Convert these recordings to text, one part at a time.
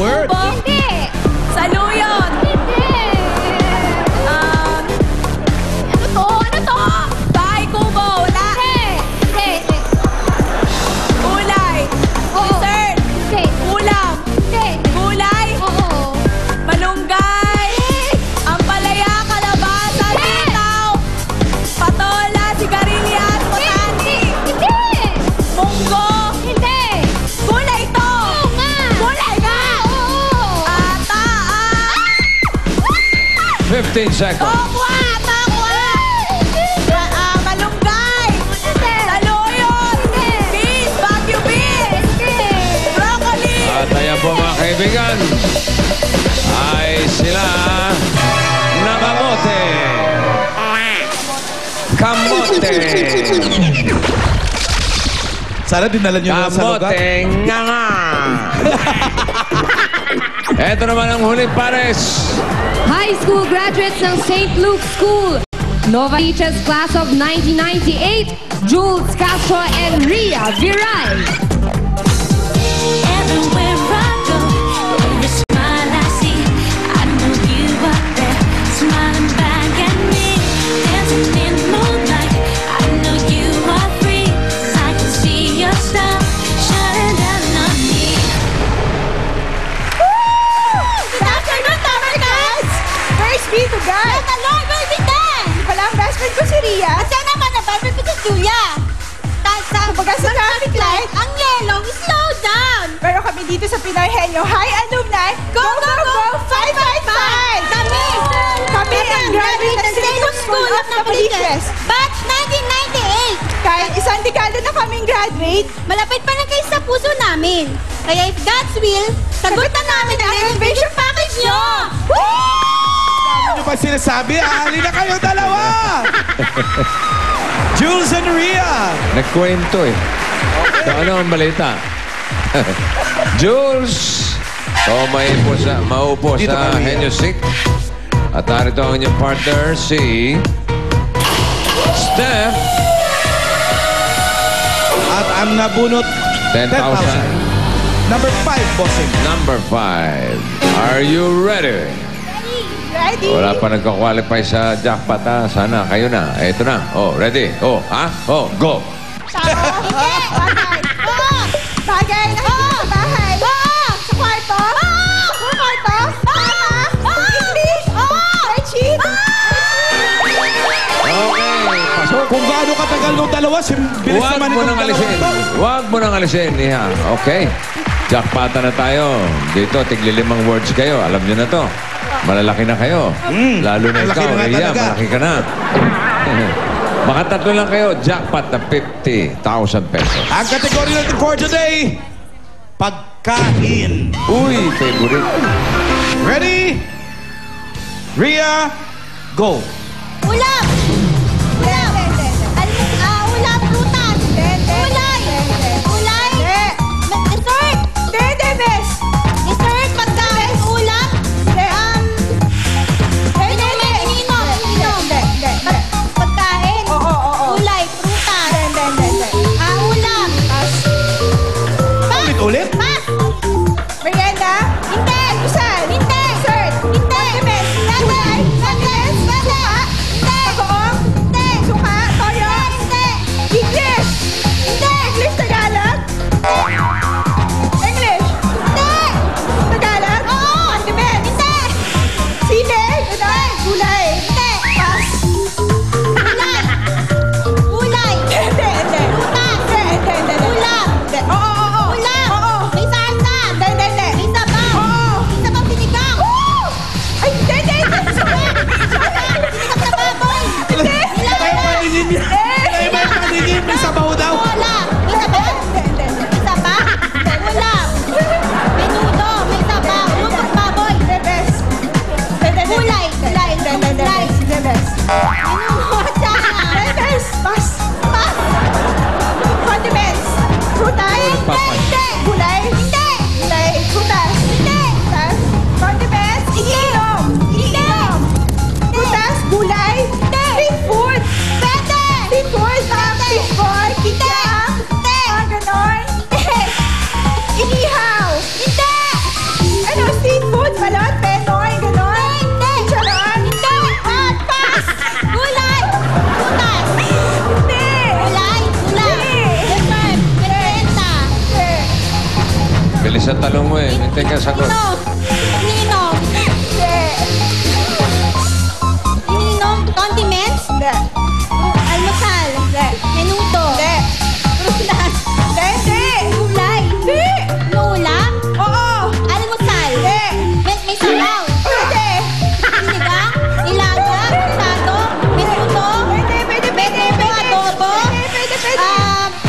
word. Hindi. Saluyot. Hindi. Ano to? Ano to? Bahay kubo. Wala. Hindi. Gulay. Oo. Dessert. Hindi. Ulam. Hindi. Gulay. Oo. Malunggay. Ampalaya, kalabasa, sitaw. Patola, sigarilyas, potani. Hindi. Munggo. Hindi. Gulay to. Oo nga. Gulay nga. Oo. Ata. 15 seconds. Tokwa. Malunggay. Saluyot. Beans. Baguio beans. Broccoli. At ayan po mga kaibigan, ay sila nakamote. Kamote. Sana dinala nyo na sa lugar. Kamote nga nga. Ito naman ang huling pares. High school graduates ng St. Luke's School. Nova Teachers Class of 1998, Jules Castro and Ria Viray. Everywhere I go, every smile I see, I know you up there, smiling back at me, dancing in the moonlight. I know you are free, 'cause I can see your star shining down on me. Good afternoon, Tower guys! Praise be to God! The Lord will be there! Wala ang best friend ko si Ria. At sana naman ang best friend ko si Julia. Kumbaga sa traffic light, Ang yellow, slow down! pero kami dito sa Pinoy Henyo High Alumni, Go, Go, Go, 555! Kami ang graduate ng St. Luke's School of Navaliches. Batch 1998! Kahit isang dekada na kaming graduate, Malapit pa lang kayo sa puso namin. Kaya if God's will, sagutan namin ang elevation package nyo! Ano ba sinasabi? Ali na kayo dalawa! Jules and Ria! Nagkwento eh. So, ano ang balita? Jules! Maupo Dito sa ka, Ria. Henyo Sick. At narito ang inyong partner, si Steph. At ang nabunot, 10,000. Number 5, bossing. Number 5. Are you ready? ready? Wala pa nagka-qualify sa jackpot ha. Sana kayo na. Eto na. Oh, ready? Oh, ha? Oh, go. Hindi! Bagay! Oo! Bagay! Nakikita sa bahay! Oo! Sa kwarto? Oo! Sa kwarto? Oo! English? Oo! Archie? Okay. So, kung gaano katagal nung dalawa, bilis Huwag naman mo itong nang dalawa alisin. ito. Huwag mo nang alisin, Iha. Okay. Jackpota na tayo. Dito, tigli-5 words kayo. Alam nyo na to. Malalaki na kayo. Lalo na malaki ikaw, na nga Rhea. talaga. Malaki ka na. Baka 3 lang kayo. Jackpot na 50,000 pesos. Ang kategory natin for today, pagkain. Uy, favorite. Ready? Ria, go. Ulam! Ulam! Ulam, prutas! Ulay! Ulay! Dessert! Dessert, pagkain, ulam! Inom! Pagkain! Ulay, prutas! Ulam! Ulit-ulit? Pass! Merienda? Hindi! Almusal? Hindi! Dessert? Hindi! Condiments? Gulay? Onions? Suka? Bagoong? Hindi! Suka? Toyo? Hindi! English? Hindi! English, Tagalog? English? Hindi! Tagalog? Oo! Condiments? Hindi! Sili? Gulay? Hindi! Pass? Ulay! Ulay! Hindi. Prutas! Hindi. Ulam! Hindi. Oo. Ulam! Oo. May salsa! Hindi. May sabaw! Oo. May sabaw sinigang! Ay, hindi. Sinigang na baboy! Hindi. Tayo paningin niya. Tayo may paningin. May sabaw daw. Wala! May sabaw! Hindi. May sabaw! Ulam! May nudo! May sabaw! Lutong baboy! Bebes. Gulay. Rice. Bebes. Minudo! Tsaka! Bebes. Pass. Pass! Condiments. Prutas. Hindi! Gulay. Hindi! Gulay. Prutas. Hindi! Prutas. Condiments. Iinom. Prutas. Gulay. Street food. Pwede! Street food. Street food. Kikyang. Hindi! Ganon. Hindi! Inihaw. Hindi! Ano? Bilis ang talong mo eh. Hintay ka sagot. Iniinom. Hindi. Iniinom. Condiments? Hindi. Almusal? Hindi. Menudo? Hindi. Frutas? Hindi. Gulay? Hindi. Ulam? Oo. Almusal? Hindi. May sabaw? Hindi. Sinigang? Nilaga? Sado? Menudo? Pwede. Adobo? Pwede.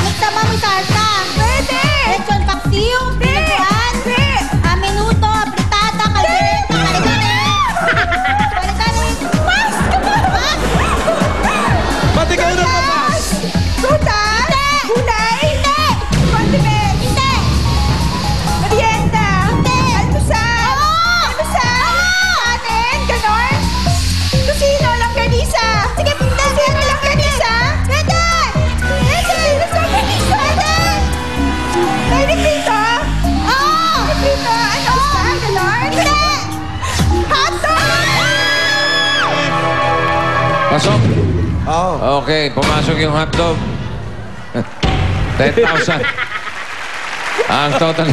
May sabaw, may salsa? Pwede. Lechon paksiw? Lechon? Menudo, fritada, caldereta, caldereta. Pas! Pas! Ba't ikaw na papas? Frutas? Gulay? Hindi. Condiments? Hindi. Merienda? Hindi. Almusal? Almusal? Kanin? Ganon? Tusino, langganisa? Sige, tusino, langganisa? Pwede! Pwede! Pwede! May niprito? Oo! Niprito? Ano? Ganon? Hindi. Hotdog! Pasok. Oo. Okay, pumasok yung hotdog. 10,000. Ang total...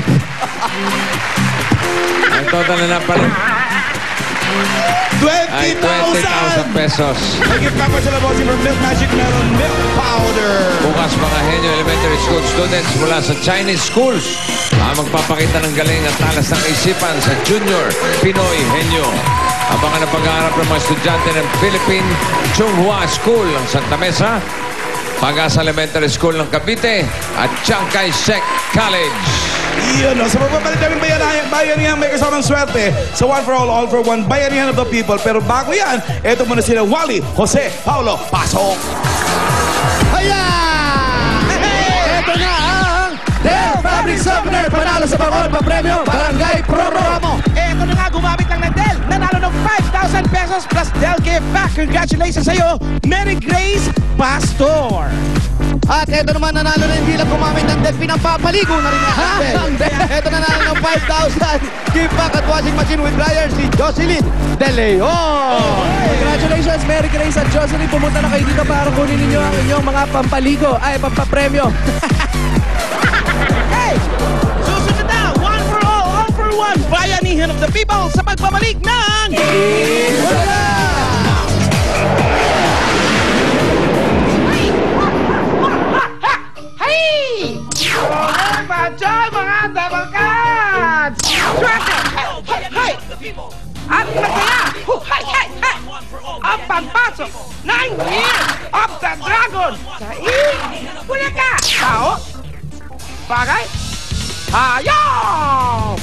ang total na napalit ay 20,000 20,000 pesos. Naging pa sila bossing from Milk Magic Melon Milk Powder. Bukas mga Henyo Elementary School students mula sa Chinese schools ang magpapakita ng galing at talas ng isipan sa Junior Pinoy Henyo. Abangan ang pag-aarap ng mga estudyante ng Philippine Chunghua School ng Santa Mesa, Pag-asa Elementary School ng Cavite at Chiang Kai-shek College. Yun, no? Sa pagbabalik namin bayanihan, may kasamang swerte sa One for All for One, Bayanihan of the People. Pero bago yan, eto muna sila Wally, Jose, Paulo, pasok! Ayan! Ito na ang Del Fabric Softener. Panalo sa Bangol, papremyo, Barangay Promo. Eto na nga, gumamit lang ng Del. Nanalo ng 5,000 pesos plus Del give back. Congratulations sa'yo, Mary Grace Pastor. At eto naman, nanalo na hindi lang gumamit ng Del, pinampapaligo na rin ang Del. Eto nanalo ng 5,000 give back at washing machine with dryer, si Jocelyn De Leon. Congratulations, Mary Grace at Jocelyn. Pumunta na kayo dito para kunin ninyo ang inyong mga pampaligo, ay pampapremyo. Hey! Susunod na, One for All for One, Bayanihan of the People sa pagbabalik ng... Hey! Mga badyan, mga dabakan! Swerte! Hey! At magkaya! Hey! Ang pagpasok ng Year of the Dragon sa Bulaga! Tao? Bagay? Hayop!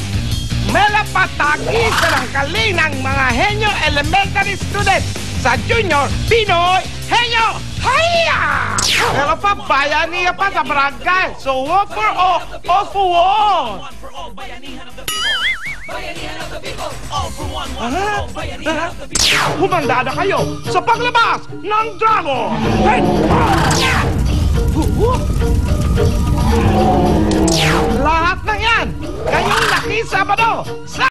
Melapatagi sa ng kalinang mga Henyo Elementary students sa Junior Pinoy Henyo! Hiya! Pero pa, bayanihan pa sa barangay. So, one for all for one. Humanda na kayo sa paglabas ng dragon! Hey! Lahat ng yan, ngayong laki Sabado sa